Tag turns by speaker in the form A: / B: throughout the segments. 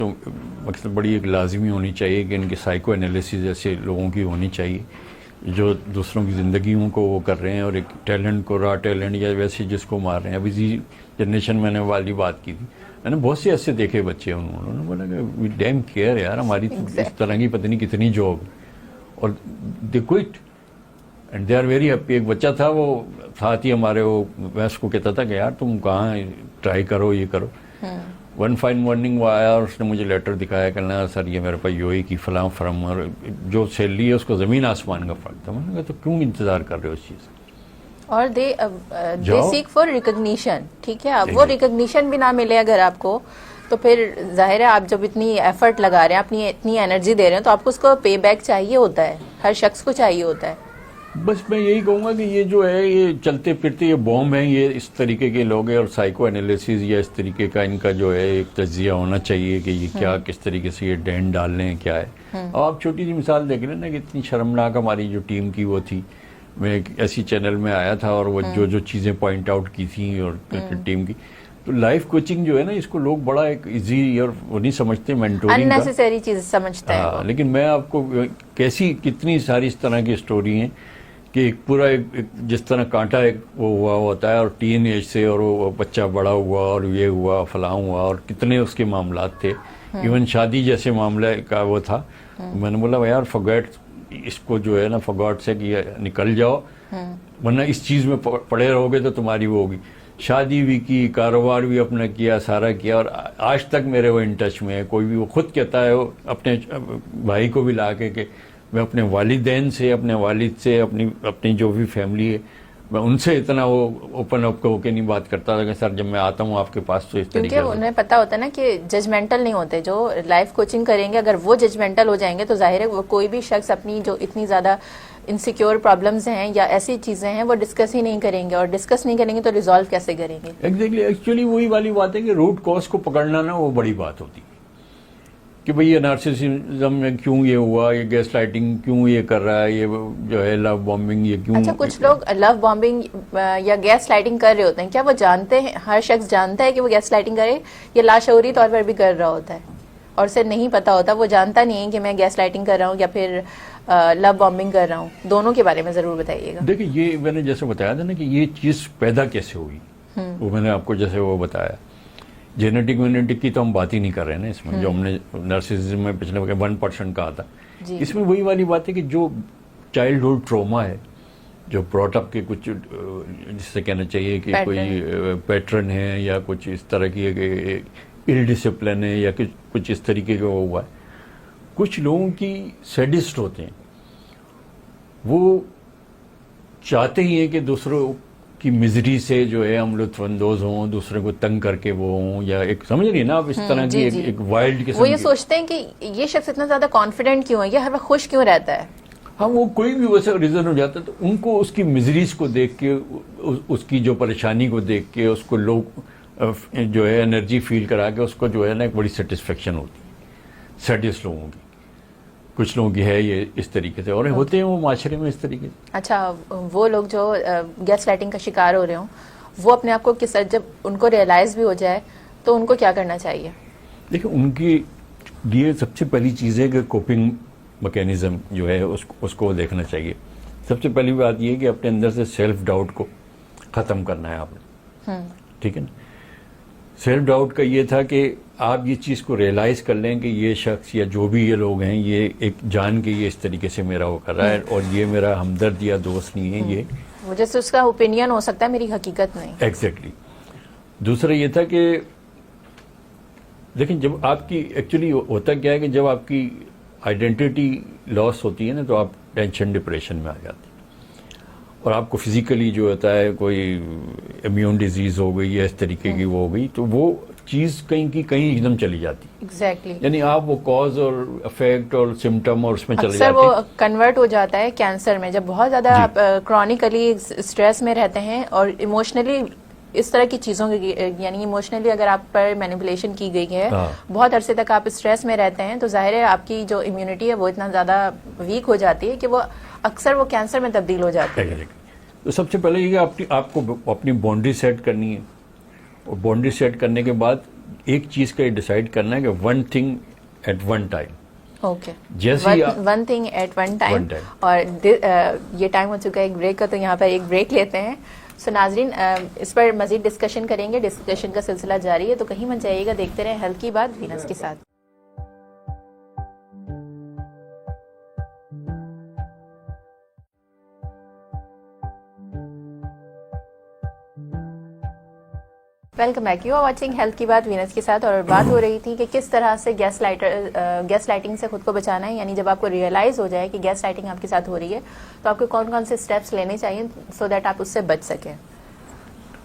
A: तो मतलब बड़ी एक लाजमी होनी चाहिए कि इनकी साइको एनालिसिस ऐसे लोगों की होनी चाहिए जो दूसरों की ज़िंदगियों को वो कर रहे हैं और एक टैलेंट को रॉ टैलेंट या वैसे जिसको मार रहे हैं। अभी इसी जनरेशन मैंने वाली बात की थी, मैंने बहुत से ऐसे देखे बच्चे, उन्होंने बोला कि वी डैम केयर यार, हमारी तो इस तरह की पता नहीं कितनी जॉब, और they quit and they are very happy. एक बच्चा था वो साथ ही हमारे, वो मैं उसको कहता था कि यार तुम कहाँ ट्राई करो, ये करो। वन फाइन मॉर्निंग वो आया और उसने मुझे लेटर दिखाया, कहना सर ये मेरे पास यूएई की फलां फर्म और जो सैलरी है उसको ज़मीन आसमान का फ़र्क था। मैंने कहा तो क्यों इंतज़ार कर रहे हो उस चीज़ का?
B: और दे सीक फॉर रिकग्निशन, ठीक है। अब वो रिकग्निशन भी ना मिले अगर आपको, तो फिर जाहिर है आप जब इतनी एफर्ट लगा रहे हैं, अपनी इतनी एनर्जी दे रहे हैं, तो आपको उसको पे बैक चाहिए होता है, हर शख्स को चाहिए होता है।
A: बस मैं यही कहूँगा कि ये जो है ये चलते फिरते ये बॉम्ब हैं, ये इस तरीके के लोग हैं, और साइको एनालिसिस या इस तरीके का इनका जो है एक तज्जिया होना चाहिए कि ये क्या किस तरीके से ये डैन डाल रहे हैं, क्या है। और आप छोटी सी मिसाल देख लें ना कि इतनी शर्मनाक हमारी जो टीम की वो थी, मैं एक ऐसी चैनल में आया था और वो जो चीज़ें पॉइंट आउट की थी और टीम की, तो लाइफ कोचिंग जो है ना इसको लोग बड़ा एक इजी और वो नहीं समझते, मेंटोरिंग
B: अननेसेसरी चीज़ समझते हैं।
A: लेकिन मैं आपको कैसी कितनी सारी इस तरह की स्टोरी हैं कि एक पूरा एक जिस तरह कांटा एक वो हुआ होता है और टीन एज से और वो बच्चा बड़ा हुआ और ये हुआ फलां हुआ और कितने उसके मामलात थे, इवन शादी जैसे मामले का वो था। मैंने बोला यार फॉरगेट इसको जो है ना, फॉरगॉट से कि निकल जाओ, वरना इस चीज़ में पड़े रहोगे तो तुम्हारी वो होगी। शादी भी की, कारोबार भी अपना किया, सारा किया, और आज तक मेरे वो इन टच में है। कोई भी वो खुद कहता है, वो अपने भाई को भी ला के मैं अपने वालिदैन से, अपने वालिद से, अपनी जो भी फैमिली है, मैं उनसे इतना वो ओपन अप होकर नहीं बात करता था कि सर जब मैं आता हूँ आपके पास तो इस तरीके से।
B: क्योंकि उन्हें पता होता है ना कि जजमेंटल नहीं होते जो लाइफ कोचिंग करेंगे। अगर वो जजमेंटल हो जाएंगे तो जाहिर है वो कोई भी शख्स अपनी जो इतनी ज़्यादा इनसिक्योर प्रॉब्लम्स हैं या ऐसी चीज़ें हैं वो डिस्कस ही नहीं करेंगे, और डिस्कस नहीं करेंगे तो रिजॉल्व कैसे करेंगे?
A: एग्जैक्टली, एक्चुअली वही वाली बात है कि रूट कॉज को पकड़ना ना वो बड़ी बात होती है कि भाई ये नार्सिसिज्म में क्यों ये हुआ, ये गैस लाइटिंग क्यों ये कर रहा है, ये जो है लव बॉम्बिंग ये क्यों।
B: अच्छा, कुछ लोग लव बॉम्बिंग या गैस लाइटिंग कर रहे होते हैं, क्या वो जानते हैं, हर शख्स जानता है कि वो गैस लाइटिंग करे, ये लाशऊरी तौर पर भी कर रहा होता है और उसे नहीं पता होता, वो जानता नहीं है कि मैं गैस लाइटिंग कर रहा हूँ या फिर लव बॉम्बिंग कर रहा हूँ? दोनों के बारे में जरूर बताइएगा।
A: देखिए ये मैंने जैसे बताया था ना कि ये चीज़ पैदा कैसे हुई, वो मैंने आपको जैसे वो बताया। जेनेटिक इम्यूनिटी की तो हम बात ही नहीं कर रहे हैं ना इसमें, जो हमने नार्सिसिज्म में पिछले 1% कहा था, इसमें वही वाली बात है कि जो चाइल्डहुड ट्रॉमा है, जो ब्रॉटअप के कुछ जिससे कहना चाहिए कि कोई पैटर्न है या कुछ इस तरह की इल डिसिप्लिन है या कुछ इस तरीके का वो हुआ है। कुछ लोगों की सैडिस्ट होते हैं, वो चाहते ही हैं कि दूसरों की मिजरी से जो है हम लुत्फानंदोज हों, दूसरे को तंग करके वो हों, या एक समझ रही ना आप इस तरह की एक वाइल्ड किस्म।
B: वो ये सोचते हैं कि ये शख्स इतना ज्यादा कॉन्फिडेंट क्यों है, ये हर वक्त खुश क्यों रहता है।
A: हाँ, वो कोई भी वैसा रीजन हो जाता है तो उनको उसकी मिजरीज को देख के, उसकी जो परेशानी को देख के उसको लोग जो है एनर्जी फील करा के उसको जो है ना एक बड़ी सेटिस्फेक्शन होती है। सैडिस्ट लोगों की, कुछ लोगों की है ये इस तरीके से, और होते हैं वो माशरे में इस तरीके से।
B: अच्छा, वो लोग जो गैस लाइटिंग का शिकार हो रहे हों, वो अपने आप को किस, जब उनको रियलाइज भी हो जाए तो उनको क्या करना चाहिए?
A: देखिए उनकी लिए सबसे पहली चीज़ है कि कोपिंग मैकेनिज्म जो है उसको देखना चाहिए। सबसे पहली बात ये कि अपने अंदर से सेल्फ डाउट को ख़त्म करना है आपने, ठीक है ना। सेल्फ डाउट का ये था कि आप ये चीज़ को रियलाइज कर लें कि ये शख्स या जो भी ये लोग हैं, ये एक जान के ये इस तरीके से मेरा वो कर रहा है और ये मेरा हमदर्द या दोस्त नहीं है, ये
B: वजह से उसका ओपिनियन हो सकता है, मेरी हकीकत नहीं।
A: एग्जैक्टली। दूसरा ये था कि लेकिन जब आपकी एक्चुअली होता क्या है कि जब आपकी आइडेंटिटी लॉस होती है ना तो आप टेंशन डिप्रेशन में आ जाते हैं, और आपको फिजिकली जो होता है कोई इम्यून डिजीज हो गई या इस तरीके की वो हो गई, तो वो चीज़ कहीं की कहीं एकदम चली जाती है।
B: एग्जैक्टली।
A: यानी आप वो कॉज और इफेक्ट और सिम्टम और उसमें चले जाते हैं।
B: वो कन्वर्ट हो जाता है कैंसर में, जब बहुत ज़्यादा आप क्रॉनिकली स्ट्रेस में रहते हैं और इमोशनली इस तरह की चीज़ों की, यानी इमोशनली अगर आप पर मैनिपुलेशन की गई है, बहुत अरसे तक आप स्ट्रेस में रहते हैं, तो जाहिर है आपकी जो इम्यूनिटी है वो इतना ज़्यादा वीक हो जाती है कि वो अक्सर वो कैंसर में तब्दील हो जाती है।
A: तो सबसे पहले ये आपको अपनी बाउंड्री सेट करनी है, और बाउंड्री सेट करने के बाद एक चीज का डिसाइड करना है कि one thing at one time.
B: Okay,
A: जैसे
B: one thing at one time. और ये टाइम हो चुका है एक ब्रेक का, तो यहाँ पर एक ब्रेक लेते हैं। सो नाजरीन, इस पर मजीद डिस्कशन करेंगे, डिस्कशन का सिलसिला जारी है, तो कहीं मत जाइएगा, देखते रहें हेल्थ की बात वीनस के साथ। Welcome back, you are watching health की बात वीनस के साथ। और बात हो रही थी कि किस तरह से गैस लाइटिंग से खुद को बचाना है, यानी जब आपको रियलाइज हो जाए कि गैस लाइटिंग आपके साथ हो रही है तो आपको कौन कौन से स्टेप्स लेने चाहिए सो दैट आप उससे बच सकें।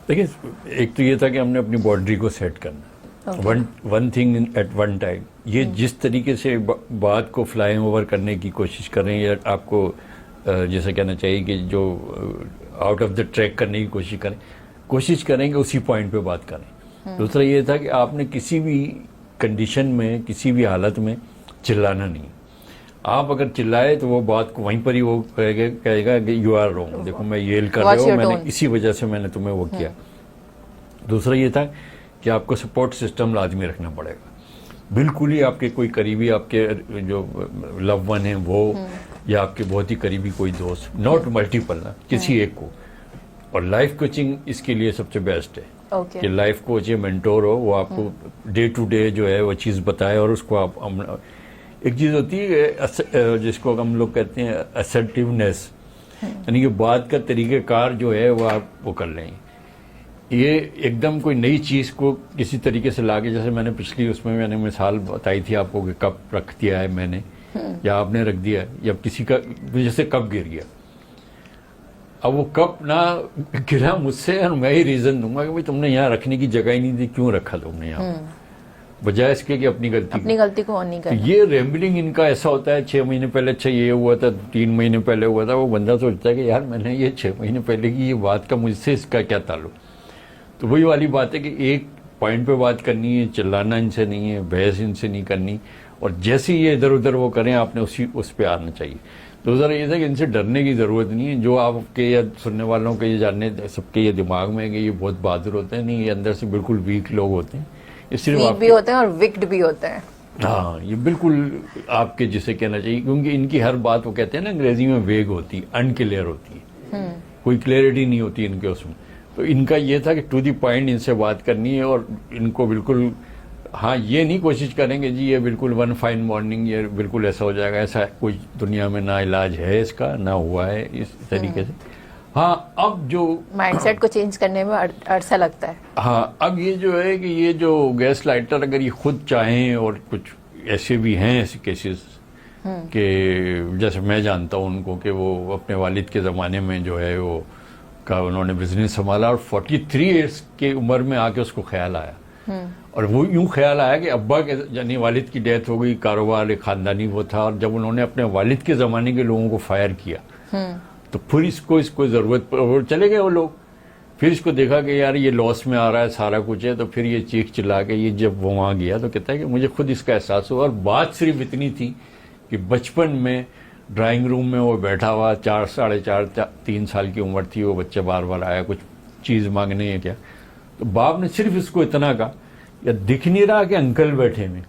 A: देखिए, एक तो ये था कि हमने अपनी बाउंड्री को सेट करना, one thing at one time. ये जिस तरीके से बात को फ्लाई ओवर करने की कोशिश कर रहे हैं, या आपको जैसे कहना चाहिए कि जो आउट ऑफ द ट्रैक करने की कोशिश करेंगे उसी पॉइंट पे बात करें। दूसरा ये था कि आपने किसी भी कंडीशन में, किसी भी हालत में चिल्लाना नहीं। आप अगर चिल्लाए तो वो बात को वहीं पर ही वो कहेगा कि यू आर रॉन्ग, देखो मैं येल कर रहे हो, मैंने इसी वजह से मैंने तुम्हें वो किया। दूसरा ये था कि आपको सपोर्ट सिस्टम लाजमी रखना पड़ेगा। बिल्कुल ही आपके कोई करीबी, आपके जो लव वन हैं वो, या आपके बहुत ही करीबी कोई दोस्त, नॉट मल्टीपल ना, किसी एक को। और लाइफ कोचिंग इसके लिए सबसे बेस्ट है कि लाइफ कोच या मेंटोर हो, वो आपको डे टू डे जो है वो चीज़ बताए, और उसको आप एक चीज़ होती है जिसको हम लोग कहते हैं असर्टिवनेस, यानी कि बात का तरीक़ेकार जो है वो आप वो कर लें। ये एकदम कोई नई चीज़ को किसी तरीके से लाके, जैसे मैंने पिछली उसमें मैंने मिसाल बताई थी आपको कि कप रख दिया है मैंने या आपने रख दिया है, या किसी का जैसे कप गिर गया, अब वो कप ना गिरा मुझसे और मैं ही रीज़न दूंगा कि भाई तुमने यहाँ रखने की जगह ही नहीं दी, क्यों रखा तुमने यहाँ, बजाय इसके कि अपनी गलती को ऑन नहीं करना। ये रैम्बलिंग इनका ऐसा होता है, 6 महीने पहले अच्छा ये हुआ था, 3 महीने पहले हुआ था, वो बंदा सोचता है कि यार मैंने ये 6 महीने पहले की ये बात का मुझसे इसका क्या ताल्लुक। तो वही वाली बात है कि एक पॉइंट पे बात करनी है, चिल्लाना इनसे नहीं है, बहस इनसे नहीं करनी, और जैसे ये इधर उधर वो करें आपने उस पर आना चाहिए। दूसरा ये था कि इनसे डरने की ज़रूरत नहीं है। जो आपके या सुनने वालों के ये जानने सबके ये दिमाग में है कि ये बहुत बहादुर होते हैं, नहीं, ये अंदर से बिल्कुल वीक लोग होते हैं। ये सिर्फ
B: वीक भी होते हैं और विक्ड भी होते हैं।
A: हाँ, ये बिल्कुल आपके जिसे कहना चाहिए, क्योंकि इनकी हर बात वो कहते हैं ना अंग्रेजी में वेग होती है, अनक्लियर होती है, कोई क्लियरिटी नहीं होती इनके उसमें। तो इनका ये था कि टू दी पॉइंट इनसे बात करनी है, और इनको बिल्कुल, हाँ, ये नहीं कोशिश करेंगे जी ये बिल्कुल वन फाइन मॉर्निंग ये बिल्कुल ऐसा हो जाएगा, ऐसा कोई दुनिया में ना इलाज है इसका, ना हुआ है इस तरीके से। हाँ, अब जो
B: माइंडसेट को चेंज करने में अरसा लगता है।
A: हाँ, अब ये जो है कि ये जो गैस लाइटर अगर ये खुद चाहें, और कुछ ऐसे भी हैं ऐसे केसेस कि जैसे मैं जानता हूँ उनको कि वो अपने वालिद के ज़माने में जो है वो का उन्होंने बिजनेस संभाला, और 43 ईयर्स की उम्र में आके उसको ख्याल आया, और वो यूं ख्याल आया कि अब्बा के यानी वालिद की डेथ हो गई, कारोबार एक खानदानी वो था, और जब उन्होंने अपने वालिद के ज़माने के लोगों को फायर किया तो फिर इसको ज़रूरत पर चले गए वो लोग। फिर इसको देखा कि यार ये लॉस में आ रहा है, सारा कुछ है, तो फिर ये चीख चिल्ला के ये जब वो वहाँ गया तो कहता है कि मुझे खुद इसका एहसास हुआ। और बात सिर्फ इतनी थी कि बचपन में ड्राइंग रूम में वो बैठा हुआ, 4, साढ़े 4, 3 साल की उम्र थी, वो बच्चा बार बार आया कुछ चीज़ मांगने है क्या, तो बाप ने सिर्फ इसको इतना कहा, या दिख नहीं रहा कि अंकल बैठे हुए,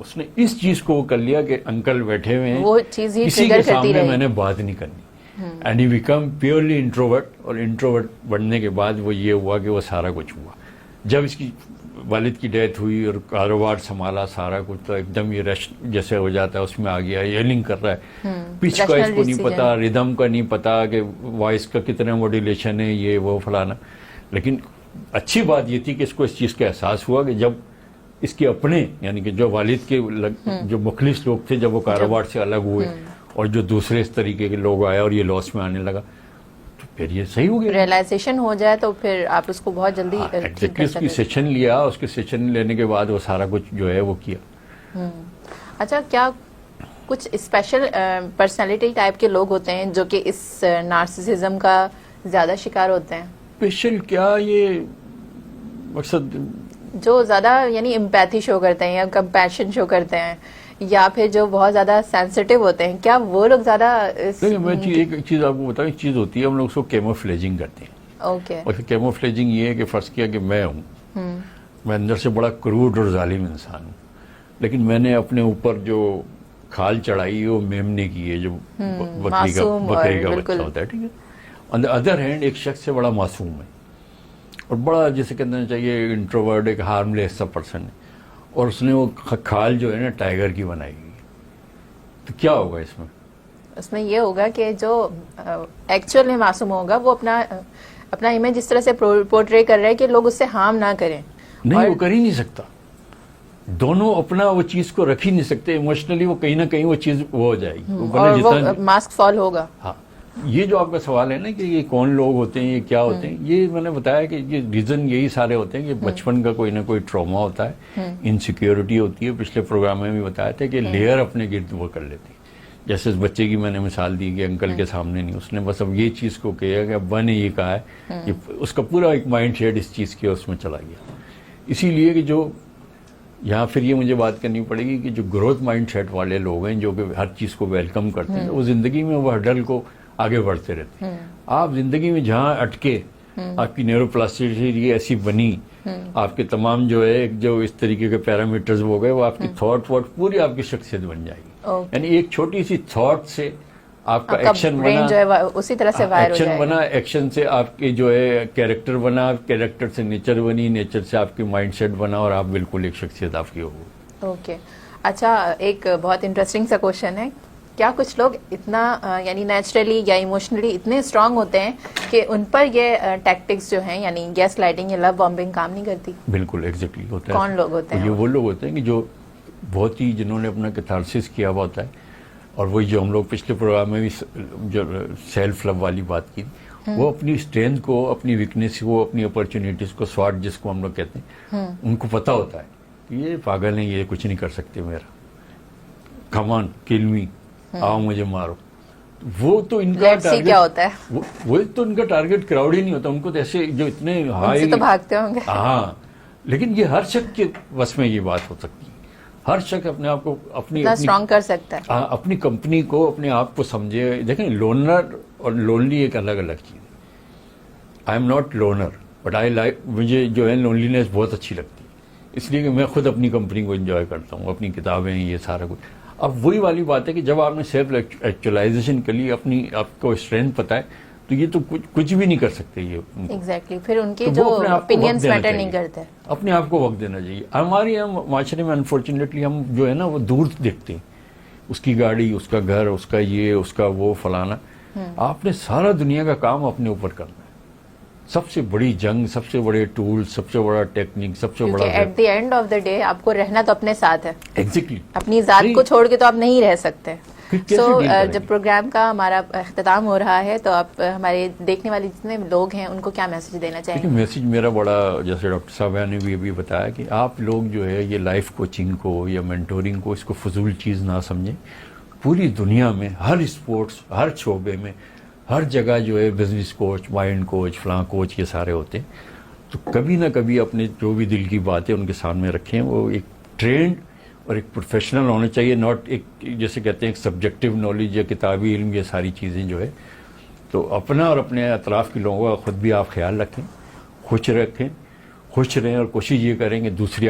A: उसने इस चीज को कर लिया कि अंकल बैठे हुए हैं,
B: वो चीज ही
A: इसी के सामने मैंने बात नहीं करनी, and he become purely introvert. और इंट्रोवर्ट बनने के बाद वो ये हुआ कि वो सारा कुछ हुआ। जब इसकी वालिद की डेथ हुई और कारोबार संभाला सारा कुछ, तो एकदम ये रश जैसे हो जाता है उसमें आ गया, येलिंग कर रहा है, पिच का इसको नहीं पता, रिदम का नहीं पता कि वॉइस का कितना मॉड्यूलेशन है, ये वो फलाना। लेकिन अच्छी बात ये थी कि इसको इस चीज़ का एहसास हुआ कि जब इसके अपने यानी कि जो वालिद के जो मुखलिस लोग थे, जब वो कारोबार से अलग हुए और जो दूसरे इस तरीके के लोग आए और ये लॉस में आने लगा, तो फिर ये सही हो गया।
B: रियलाइजेशन हो जाए तो फिर आप उसको बहुत जल्दी ठीक कर सकते।
A: उसकी सेशन लिया, उसके सेशन लेने के बाद वो सारा कुछ जो है वो किया।
B: अच्छा, क्या कुछ स्पेशल पर्सनालिटी टाइप के लोग होते हैं जो कि इस नार्सिसिज्म का ज्यादा शिकार होते हैं? स्पेशल
A: क्या, ये मकसद
B: जो ज्यादा यानी एम्पैथी शो करते हैं या कंपैशन शो करते हैं, या फिर जो बहुत ज्यादा सेंसिटिव होते हैं, क्या वो लोग ज्यादा
A: मैं एक चीज आपको बताऊं, एक चीज होती है हम लोग उसको कैमोफ्लेजिंग करते हैं।
B: ओके।
A: और कैमोफ्लेजिंग ये है कि फर्ज किया कि मैं हूँ, मैं अंदर से बड़ा क्रूड और जालिम इंसान हूँ, लेकिन मैंने अपने ऊपर जो खाल चढ़ाई वो मेमने की है, जो बकरी का बच्चा होता है, ठीक है। ऑन द अदर हैंड एक शख्स से बड़ा मासूम है और बड़ा जिसे कहना चाहिए इंट्रोवर्ट, एक हार्मलेस सा पर्सन है, और उसने वो खाल जो है ना टाइगर की बनाई हुई, तो क्या होगा इसमें?
B: उसमें ये होगा कि जो एक्चुअल में मासूम होगा वो अपना इमेज इस तरह से पोर्ट्रे कर रहा है कि लोग उससे हार्म ना करें।
A: नहीं, वो कर ही नहीं सकता, दोनों अपना वो चीज को रख ही नहीं सकते। इमोशनली वो कहीं ना कहीं वो चीज वो हो जाएगी,
B: और वो मास्क फॉल होगा।
A: हाँ, ये जो आपका सवाल है ना कि ये कौन लोग होते हैं, ये क्या होते हैं, ये मैंने बताया कि ये रीजन यही सारे होते हैं कि बचपन का कोई ना कोई ट्रॉमा होता है, इनसिक्योरिटी होती है। पिछले प्रोग्राम में भी बताया था कि लेयर अपने गिर्द वो कर लेती है। जैसे उस बच्चे की मैंने मिसाल दी कि अंकल के सामने नहीं, उसने बस अब ये चीज को किया कि अब्बा ने ये कहा है, कि उसका पूरा एक माइंड शेड इस चीज की उसमें चला गया। इसीलिए कि जो यहाँ फिर ये मुझे बात करनी पड़ेगी कि जो ग्रोथ माइंड सेट वाले लोग हैं, जो कि हर चीज को वेलकम करते हैं, वो जिंदगी में वो हर्डल को आगे बढ़ते रहते हैं। आप जिंदगी में जहाँ अटके, आपकी न्यूरोप्लास्टिसिटी ऐसी बनी, आपके तमाम जो है जो इस तरीके के पैरामीटर्स हो गए, वो आपकी थॉट पूरी आपकी शख्सियत बन जाएगी। यानी एक छोटी सी थॉट से आपका एक्शन बना,
B: जो है उसी तरह से वायर हो
A: एक्शन
B: जाएगा।
A: बना, एक्शन से आपके जो है कैरेक्टर बना, कैरेक्टर से नेचर बनी, नेचर से आपकी माइंडसेट बना, और आप बिल्कुल एक शख्सियत आपकी होगी।
B: ओके, अच्छा, एक बहुत इंटरेस्टिंग सा क्वेश्चन है, क्या कुछ लोग इतना यानी नेचुरली या इमोशनली इतने स्ट्रांग होते हैं कि उन पर ये टैक्टिक्स जो हैं यानी गैस लाइटिंग या लव बॉम्बिंग काम नहीं करती?
A: बिल्कुल एग्जैक्टली होता है।
B: कौन लोग होते हैं?
A: ये वो लोग होते हैं कि जो बहुत ही, जिन्होंने अपना कैथारसिस किया हुआ होता है, और वही जो हम लोग पिछले प्रोग्राम में भी जो सेल्फ लव वाली बात की, वो अपनी स्ट्रेंथ को, अपनी वीकनेस को, अपनी अपॉर्चुनिटीज को, स्वाट जिसको हम लोग कहते हैं, उनको पता होता है कि ये पागल है, ये कुछ नहीं कर सकते मेरा, कम ऑन किल मी, आओ मुझे मारो। वो तो इनका टारगेट
B: क्या होता है,
A: वो तो इनका टारगेट क्राउड ही नहीं होता, उनको तो ऐसे जो इतने हाई
B: तो भागते होंगे।
A: हाँ, लेकिन ये हर शख्स के बस में ये बात हो सकती है। हर शख्स अपने आप को अपनी
B: स्ट्रांग कर सकता है,
A: अपनी कंपनी को, अपने आप को समझे। देखें, लोनर और लोनली एक अलग अलग चीज है। I am not loner, but I like, मुझे जो है लोनलीनेस बहुत अच्छी लगती है, इसलिए कि मैं खुद अपनी कंपनी को एंजॉय करता हूँ, अपनी किताबें, ये सारा कुछ। अब वही वाली बात है कि जब आपने सेल्फ एक्चुअलाइजेशन के लिए अपनी आपको स्ट्रेंथ पता है, तो ये तो कुछ भी नहीं कर सकते ये।
B: एग्जैक्टली, फिर उनके
A: तो
B: जो ओपिनियंस मैटर नहीं करते,
A: अपने आप को वक्त देना चाहिए। हमारे यहाँ माशरे में अनफॉर्चुनेटली हम जो है ना वो दूर देखते हैं, उसकी गाड़ी, उसका घर, उसका ये, उसका वो, फलाना। आपने सारा दुनिया का काम अपने ऊपर करना है। सबसे बड़ी जंग, सबसे बड़े टूल, सबसे बड़ा टेक्निक, सबसे बड़ा,
B: at the end of the day आपको रहना तो अपने साथ है।
A: एग्जैक्टली,
B: अपनी जात को छोड़ के तो आप नहीं रह सकते।
A: So,
B: जब प्रोग्राम का हमारा अख्ताम हो रहा है, तो आप हमारे देखने वाले जितने लोग हैं उनको क्या मैसेज देना चाहेंगे?
A: मैसेज मेरा बड़ा, जैसे डॉक्टर साहब ने भी अभी बताया कि आप लोग जो है ये लाइफ कोचिंग को या मेंटोरिंग को, इसको फजूल चीज़ ना समझें। पूरी दुनिया में हर स्पोर्ट्स, हर शोबे में, हर जगह जो है बिजनेस कोच, माइंड कोच, फलां कोच, ये सारे होते हैं। तो कभी ना कभी अपने जो भी दिल की बातें उनके सामने रखें। वो एक ट्रेंड और एक प्रोफेशनल होना चाहिए, नॉट एक जैसे कहते हैं एक सब्जेक्टिव नॉलेज या किताबी इल्म, ये सारी चीज़ें जो है। तो अपना और अपने अतराफ़ के लोगों का खुद भी आप ख्याल रखें, खुश रहें, और कोशिश ये करें कि दूसरी आप